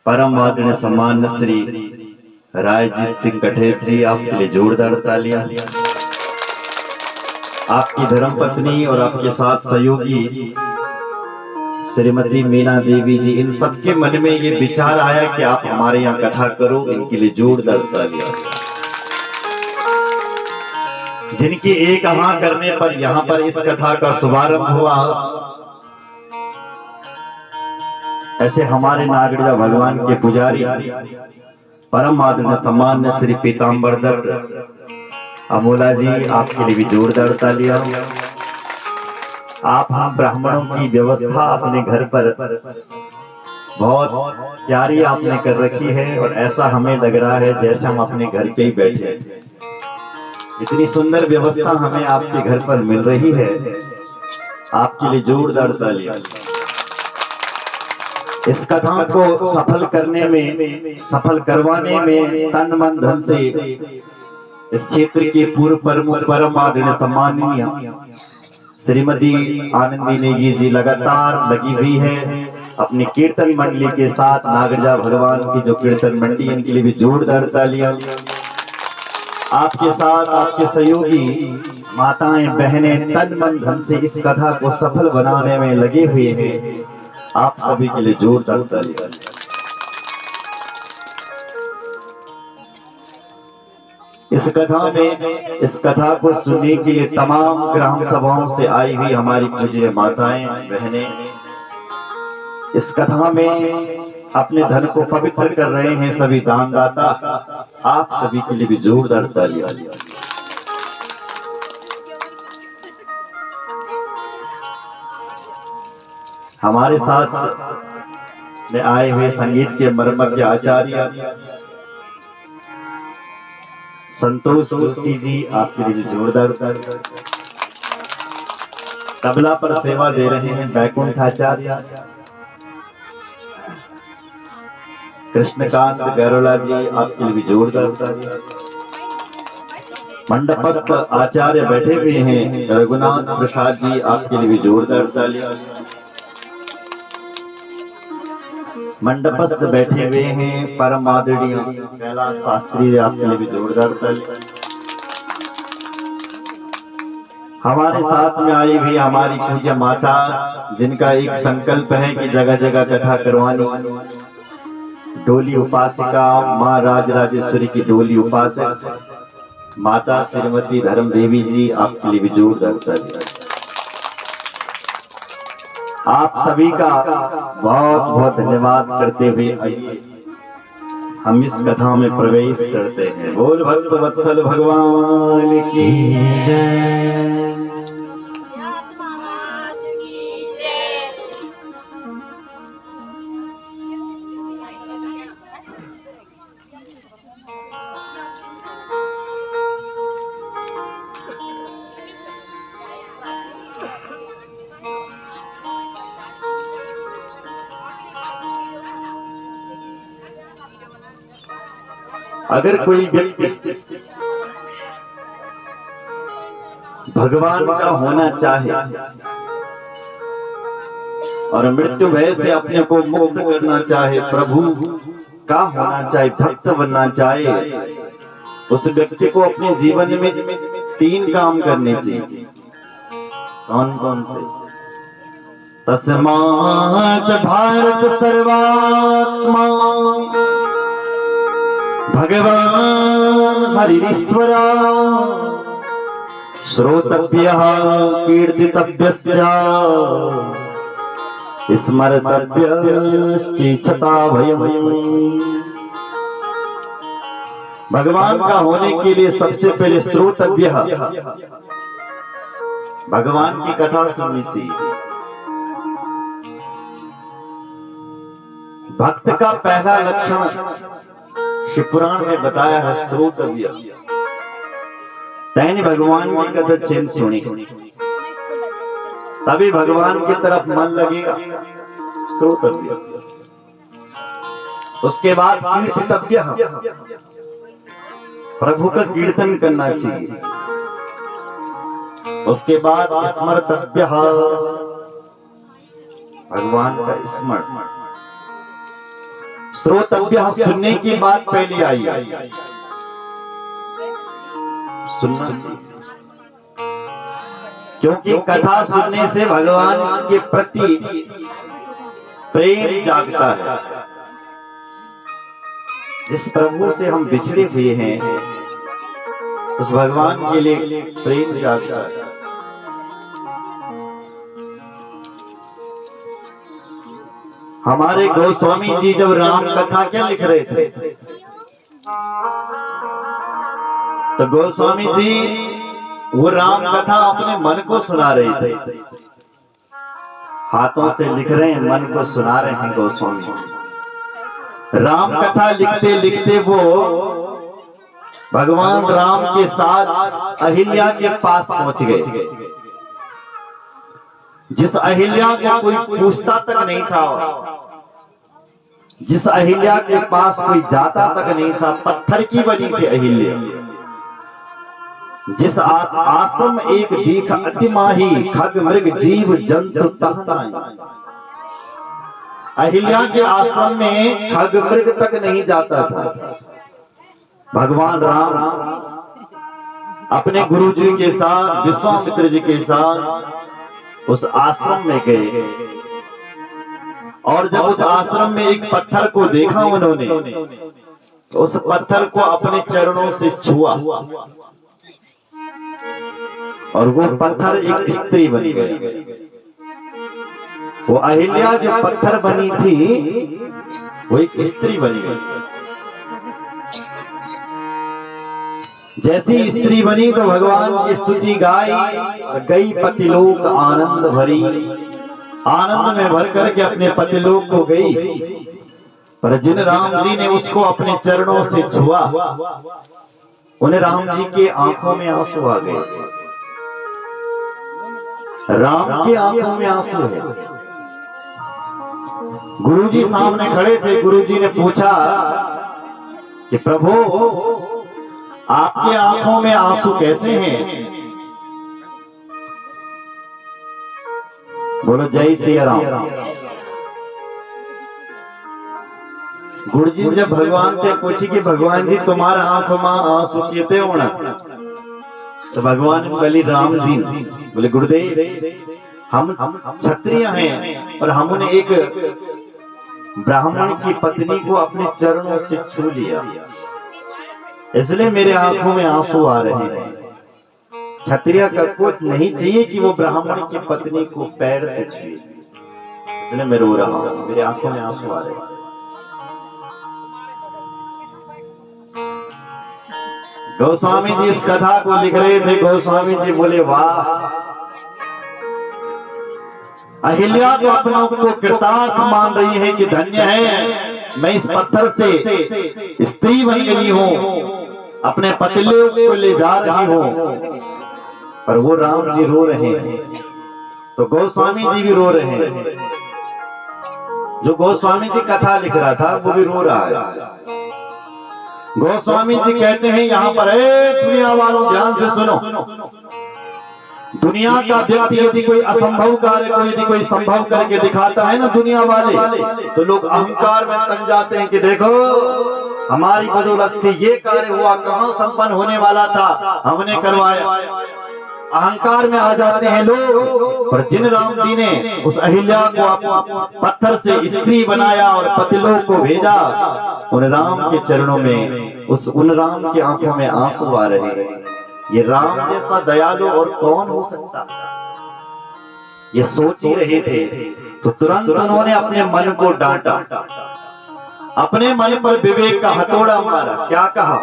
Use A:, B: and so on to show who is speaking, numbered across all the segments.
A: परम आदरणीय सम्मान्य श्री रायजीत सिंह कठेर जी, आपके लिए जोरदार तालियां। आपकी धर्मपत्नी और आपके साथ सहयोगी श्रीमती मीना देवी जी, इन सबके मन में ये विचार आया कि आप हमारे यहाँ कथा करो, इनके लिए जोरदार तालियां। जिनकी एक हाँ करने पर यहाँ पर इस कथा का शुभारंभ हुआ, ऐसे हमारे नागरिया भगवान के पुजारी परम आदरणीय सम्मान्य श्री पीताम्बर दत्त अमोला जी, आपके लिए भी जोरदार तालियां। आप हम ब्राह्मणों की व्यवस्था अपने घर पर बहुत प्यारी आपने कर रखी है और ऐसा हमें लग रहा है जैसे हम अपने घर पे ही बैठे हैं। इतनी सुंदर व्यवस्था हमें आपके घर पर मिल रही है, आपके लिए जोरदार तालियां। इस कथा को सफल करने में, सफल करवाने में तन मन धन से इस क्षेत्र के पूर्व प्रमुख परम आदरणीय सम्माननीय श्रीमती आनंदी नेगी जी लगातार लगी हुई है अपनी कीर्तन मंडली के साथ। नागरिया भगवान की जो कीर्तन मंडली, इनके लिए भी जोरदार तालियां। आपके साथ आपके सहयोगी माताएं बहनें तन मन धन से इस कथा को सफल बनाने में लगे हुए हैं, आप सभी के लिए जोरदार तालियां। इस कथा में, इस कथा को सुनने के लिए तमाम ग्राम सभाओं से आई हुई हमारी पूज्य माताएं बहनें इस कथा में अपने धन को पवित्र कर रहे हैं, सभी दानदाता, आप सभी के लिए भी जोरदार तालियां। हमारे साथ में आए हुए संगीत के मर्मज्ञ आचार्य संतोष जोशी जी, आपके लिए जोरदार तालियां। तबला पर सेवा दे रहे हैं बैकुंठ आचार्य कृष्णकांत गैरोला जी, आपके लिए भी जोरदार तालियां। मंडपस्थ आचार्य बैठे हुए हैं रघुनाथ प्रसाद जी, आपके लिए भी जोरदार तालियां। मंडपस्थ बैठे हुए हैं परम आदरणीय कैलाश शास्त्री, आपके लिए भी जोरदार तालियां। हमारे साथ में आई हुई हमारी पूज्य माता, जिनका एक संकल्प है कि जगह जगह कथा करवानी, डोली उपासिका माँ राजराजेश्वरी की डोली उपासक माता श्रीमती धर्म देवी जी, आपके लिए भी जोरदार तालियां। आप सभी का बहुत बहुत धन्यवाद करते हुए आइए हम इस कथा में प्रवेश करते हैं। बोल भक्त वत्सल भगवान की जय। अगर कोई व्यक्ति भगवान का होना चाहे और मृत्यु भय से अपने को मुक्त करना चाहे, प्रभु का होना चाहे, भक्त बनना चाहे, उस व्यक्ति को अपने जीवन में 3 काम करने चाहिए। कौन कौन से? तस्मात् भारत सर्वात्मा भगवान हरिश्वरा श्रोतव्यः कीर्तितव्यश्च स्मर्तव्यश्चेच्छता भयम्। भगवान का होने के लिए सबसे पहले श्रोतव्य, भगवान की कथा सुननी चाहिए। भक्त का पहला लक्षण शिवपुराण में बताया है श्रोतव्य। तैने भगवान की कथा चैन सुनी, तभी भगवान की तरफ मन लगेगा, श्रोतव्य। उसके बाद कीर्तितव्य, प्रभु का कीर्तन करना चाहिए। उसके बाद स्मर्तव्य, भगवान का स्मरण। श्रोतव्य सुनने की बात पहले आई, सुनना चाहिए, क्योंकि कथा सुनने से भगवान के प्रति प्रेम जागता है। जिस प्रभु से हम बिछड़े हुए हैं उस भगवान के लिए प्रेम जागता है। हमारे गोस्वामी जी जब राम कथा क्या लिख रहे थे तो गोस्वामी जी वो राम कथा अपने मन को सुना रहे थे, हाथों से लिख रहे हैं, मन को सुना रहे हैं गोस्वामी। राम कथा लिखते लिखते वो भगवान राम के साथ अहिल्या के पास पहुंच गए, जिस अहिल्या को कोई पूछता तक नहीं था, जिस अहिल्या के पास कोई जाता तक नहीं था, पत्थर की बनी थी अहिल्या, जिस आश्रम एक दीख अतिमाही खग मृग जीव जंतु तहताएं। अहिल्या के आश्रम में खग मृग तक नहीं जाता था। भगवान राम अपने गुरु जी के साथ, विश्वामित्र जी के साथ उस आश्रम में गए, और जब उस आश्रम में एक पत्थर को देखा उन्होंने, तो उस पत्थर को अपने चरणों से छुआ और वो पत्थर एक स्त्री बन गई। वो अहिल्या जो पत्थर बनी थी वो एक स्त्री बनी गई। जैसी स्त्री बनी तो भगवान की स्तुति गाई, गई पतिलोक आनंद भरी, आनंद में भर करके अपने पतिलोक को गई। पर जिन राम जी ने उसको अपने चरणों से छुआ, उन्हें राम जी के आंखों में आंसू आ गए। राम के आंखों में आंसू है। गुरुजी सामने खड़े थे, गुरुजी ने पूछा कि प्रभु आपके आंखों में आंसू कैसे हैं? बोलो जय श्री राम। गुरुजी जब भगवान से पूछी कि भगवान जी तुम्हारा आंखों में आंसू कहते होना, तो भगवान बोले राम जी, बोले गुरुदेव हम क्षत्रिय हैं और हमने एक ब्राह्मण की पत्नी को अपने चरणों से छू लिया, इसलिए मेरे आंखों में आंसू आ रहे हैं। क्षत्रिय को नहीं चाहिए कि वो ब्राह्मण की पत्नी को पैर से छुए, इसलिए मैं रो रहा हूं, मेरे आंखों में आंसू आ रहे हैं। गोस्वामी जी इस कथा को लिख रहे थे। गोस्वामी जी बोले वाह, अहिल्या तो अपनों को कृतार्थ मान रही है कि धन्य है, मैं इस पत्थर से स्त्री बन गई हूं, अपने पतिले को ले जा रही हूं। पर वो राम जी रो रहे हैं, तो गोस्वामी जी भी रो रहे हैं। जो गोस्वामी जी कथा लिख रहा था वो भी रो रहा है। गोस्वामी जी कहते हैं यहाँ पर, दुनिया वालों ध्यान से सुनो, दुनिया का व्यक्ति यदि कोई असंभव कार्य को यदि कोई संभव करके दिखाता है ना दुनिया वाले, तो लोग अहंकार में तन जाते हैं कि देखो हमारी बदौलत से ये कार्य हुआ, कहां संपन्न होने वाला था, हमने करवाया। अहंकार में आ जाते हैं लोग। पर जिन राम जी ने उस अहिल्या को पत्थर से स्त्री बनाया और पतिलोक को भेजा, उन राम के चरणों में उन राम की आंखों में आंसू आ रहे हैं। ये राम जैसा दयालु और कौन हो सकता, ये सोच ही रहे थे। तो तुरंत उन्होंने अपने मन को डांटा, अपने मन पर विवेक का हथौड़ा मारा। क्या कहा?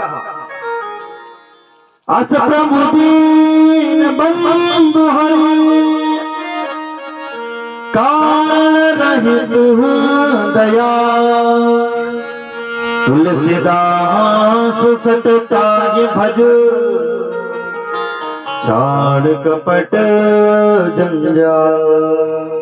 A: अस प्रभु दीन बंधु हरि, कारण रहित दया, तुलसीदास सटताय भज, छाड़ कपट जंजाल।